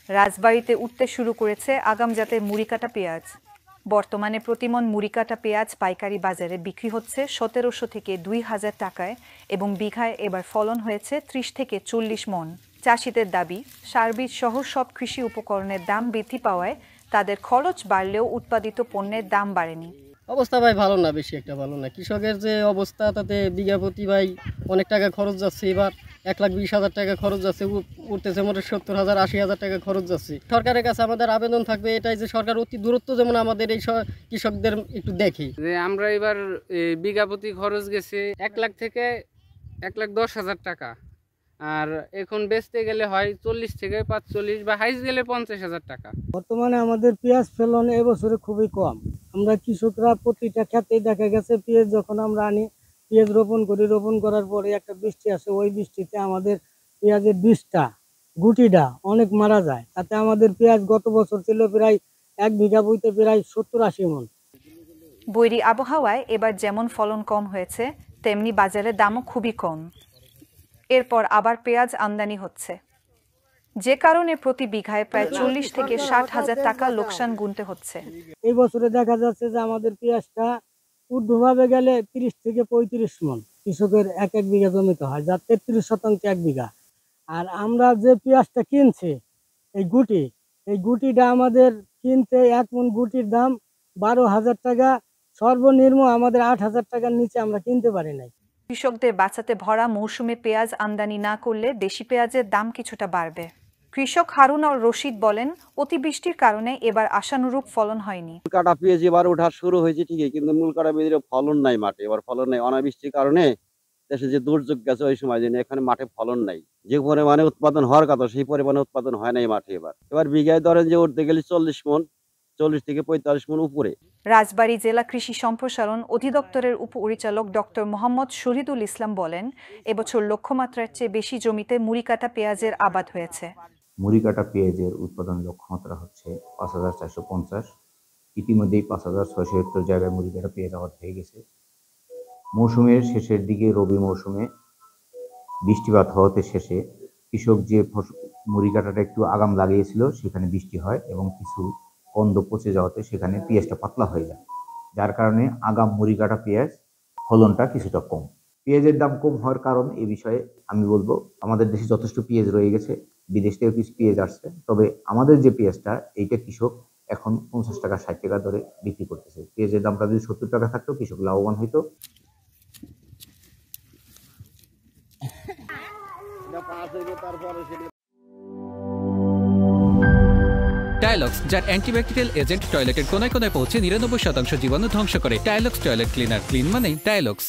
রাজবাড়ীতে উঠতে শুরু করেছে আগাম জাতের মুড়িকাটা পেঁয়াজ। বর্তমানে প্রতিমন মুড়িকাটা পেঁয়াজ পাইকারি বাজারে বিক্রি হচ্ছে ১৭০০ থেকে ২০০০ টাকায় এবং বিঘায় এবার ফলন হয়েছে ৩০ থেকে ৪০ মণ। চাষিদের দাবি, সার-বীজ সহ সব কৃষি উপকরণের দাম বৃদ্ধি পাওয়ায় তাদের খরচ বাড়লেও উৎপাদিত পণ্যের দাম বাড়েনি। অবস্থা ভাই ভালো না, বেশি একটা ভালো না। কৃষকের যে অবস্থা, তাতে বিঘা প্রতি ভাই অনেক টাকা খরচ যাচ্ছে। এবার ১,২০,০০০ টাকা খরচ যাচ্ছে, উঠতেছে মোটে ৭০,০০০ ৮০,০০০ টাকা খরচ যাচ্ছে। সরকারের কাছে আমাদের আবেদন থাকবে এটাই যে সরকার অতি দূরত্ব যেমন আমাদের এই কৃষকদের একটু দেখে। যে আমরা এবার বিঘা প্রতি খরচ গেছে ১ লাখ থেকে ১,১০,০০০ টাকা, আর এখন বেচতে গেলে হয় ৪০ থেকে ৪৫ বা হাইস গেলে ৫০,০০০ টাকা। বর্তমানে আমাদের পেঁয়াজ ফলন এবছরে খুবই কম। আমরা কৃষকরা প্রতিটা ক্ষেত্রেই দেখা গেছে পেঁয়াজ যখন আমরা আনি, পেঁয়াজ রোপণ করি, রোপণ করার পরে একটা বৃষ্টি আসে, ওই বৃষ্টিতে আমাদের পেঁয়াজের বীজটা গুটিটা অনেক মারা যায়। তাতে আমাদের পেঁয়াজ গত বছর ছিল প্রায় ১ বিঘা বইতে প্রায় ৭০-৮০ মণ। বৈরী আবহাওয়ায় এবার যেমন ফলন কম হয়েছে, তেমনি বাজারে দামও খুবই কম। এরপর আবার পেঁয়াজ আমদানি হচ্ছে, যে কারণে প্রতি বিঘায় প্রায় ৪০ থেকে ৬০,০০০ টাকা লোকসান গুনতে হচ্ছে। এই বছরে দেখা যাচ্ছে যে আমাদের পেঁয়াজটা ঊর্ধ্বভাবে গেলে ৩০ থেকে ৩৫ মণ কৃষকের এক বিঘা জমিতে হয়, যার ৩৩% ১ বিঘা। আর আমরা যে পেঁয়াজটা কিনছি, এই গুটিটা আমাদের কিনতে ১ মণ গুটির দাম ১২,০০০ টাকা, সর্বনিম্ন আমাদের ৮,০০০ টাকার নিচে আমরা কিনতে পারি নাই। কৃষকদের বাঁচাতে ভরা মৌসুমে পেঁয়াজ আমদানি না করলে দেশি পেঁয়াজের দাম কিছুটা বাড়বে। কৃষক হারুন আর রশিদ বলেন, অতিবৃষ্টির কারণে এবার আশানুরূপ ফলন হয়নি। মূল কাটা পেঁয়াজ এবার ওঠা শুরু হয়েছে ঠিকই, কিন্তু মূল কাটা পেঁয়াজের ফলন নাই মাঠে। এবার ফলন নাই, অনাবৃষ্টির কারণে দেশে যে দুর্যোগ গেছে ওই সময় জন্য এখানে মাঠে ফলন নাই। যে পরিমাণে উৎপাদন হওয়ার কথা সেই পরিমাণে উৎপাদন হয় নাই মাঠে। এবার বিঘায় ধরেন যে উঠতে গেলে ৪০ মণ, ৪০ থেকে ৪৫ মণ উপরে। রাজবাড়ী জেলা কৃষি সম্প্রসারণ অধিদপ্তরের উপপরিচালক ডক্টর মোহাম্মদ শহীদুল ইসলাম বলেন, এবছর লক্ষ্যমাত্রার চেয়ে বেশি জমিতে মুড়িকাটা পেঁয়াজের আবাদ হয়েছে। মুড়িকাটা পেঁয়াজের উৎপাদন লক্ষ্যমাত্রা হচ্ছে ৫,৪৫০। ইতিমধ্যেই ৫,৬৭০ জায়গায় মুড়িকাটা পেঁয়াজ আবাদ হয়ে গেছে। মৌসুমের শেষের দিকে রবি মৌসুমে বৃষ্টিপাত হওয়াতে শেষে কৃষক যে মুড়িকাটাটা একটু আগাম লাগিয়েছিল সেখানে বৃষ্টি হয় এবং কিছু কন্দ পচে যাওয়াতে সেখানে পেঁয়াজটা পাতলা হয়ে যায়, যার কারণে আগাম মুড়িকাটা পেঁয়াজ ফলনটা কিছুটা কম। পেঁয়াজের দাম কম হওয়ার কারণ এই বিষয়ে আমি বলবো, আমাদের দেশে যথেষ্ট পেঁয়াজ রয়ে গেছে, বিদেশ থেকে কিছু পেঁয়াজ আসছে, তবে আমাদের যে পেঁয়াজটা এইটা কৃষক এখন ৫০ টাকা ৬০ টাকা দরে বিক্রি করতেছে। পেঁয়াজের দামটা যদি ৭০ টাকা থাকতো কৃষক লাভবান হইতো। টাইলক্স, যার অ্যান্টিব্যাকটেরিয়াল এজেন্ট টয়লেটের কোনায় কোনায় পৌঁছে ৯৯% জীবাণু ধ্বংস করে। টাইলক্স টয়লেট ক্লিনার, ক্লিন মানে টাইলক্স।